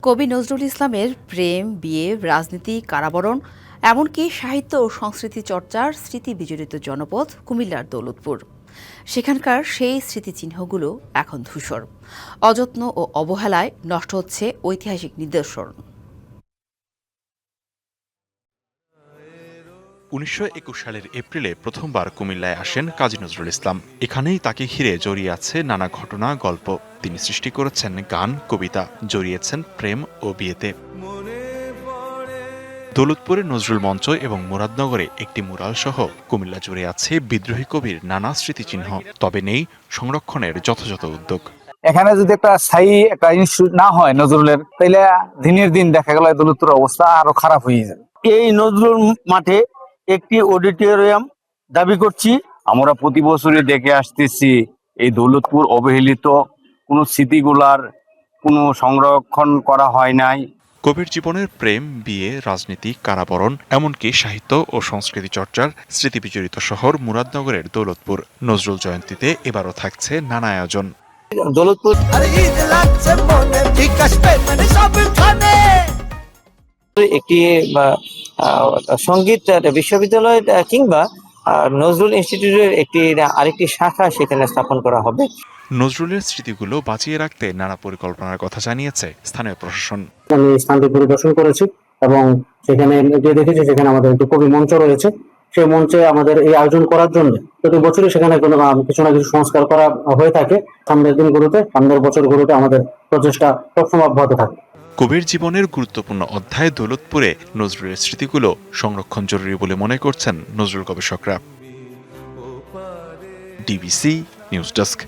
কবি নজরুল ইসলামের প্রেম, বিয়ে, রাজনীতি, কারাবরণ এমনকি সাহিত্য ও সংস্কৃতি চর্চার স্মৃতি বিজড়িত জনপদ কুমিল্লার দৌলতপুর। সেখানকার সেই স্মৃতিচিহ্নগুলো এখন ধূসর। অযত্ন ও অবহেলায় নষ্ট হচ্ছে ঐতিহাসিক নিদর্শন। ১৯২১ সালের এপ্রিলে প্রথমবার কুমিল্লায় আসেন কাজী নজরুল ইসলাম। এখানেই তাকে ঘিরে জড়িয়ে আছে নানা ঘটনা, গল্প। তিনি সৃষ্টি করেছেন গান, কবিতা, জড়িয়েছেন প্রেম ও বিয়েতে। দৌলতপুরে নজরুল মঞ্চ এবং মুরাদনগরে একটি মুরাল সহ কুমিল্লা জুড়ে আছে বিদ্রোহী কবির নানা স্মৃতিচিহ্ন। তবে নেই সংরক্ষণের যথাযথ উদ্যোগ। এখানে যদি একটা স্থায়ী একটা ইনস্টিটিউট না হয় নজরুলের, তাহলে দিনের দিন দেখা গেল দৌলতপুরের অবস্থা আরো খারাপ হয়ে যাবে। এই নজরুল মাঠে একটি অডিটোরিয়াম দাবি করছি। আমরা প্রতি বছরই দেখে আসতেছি এই দৌলতপুর অবহেলিত, কোনো স্মৃতিগুলার কোনো সংরক্ষণ করা হয় নাই। কবির জীবনের প্রেম, বিয়ে, রাজনীতি, কারাবরণ এমনকি সাহিত্য ও সংস্কৃতি চর্চার স্মৃতিবিজড়িত শহর মুরাদনগরের দৌলতপুর। নজরুল জয়ন্তীতে এবারও থাকছে নানা আয়োজন। দৌলতপুর একটি সঙ্গীত বিশ্ববিদ্যালয় কিংবা নজরুল ইনস্টিটিউটের আরেকটি শাখা সেখানে স্থাপন করা হবে। নজরুলের স্মৃতিগুলো বাঁচিয়ে রাখতে নানা পরিকল্পনার কথা জানিয়েছে স্থানীয় প্রশাসন। আমি স্থানটি পরিদর্শন করেছি এবং সেখানে যে দেখেছি সেখানে আমাদের একটি কবি মঞ্চ রয়েছে। সেই মঞ্চে আমাদের এই আয়োজন করার জন্য প্রতি বছরই সেখানে কিছু না কিছু সংস্কার করা হয়ে থাকে। সামনের দিনগুলোতে, সামনের বছরগুলোতে আমাদের প্রচেষ্টা সবসময় অব্যাহত থাকে। কবির জীবনের গুরুত্বপূর্ণ অধ্যায় দৌলতপুরে নজরুলের স্মৃতিগুলো সংরক্ষণ জরুরি বলে মনে করছেন নজরুল গবেষকরা। DBC news desk.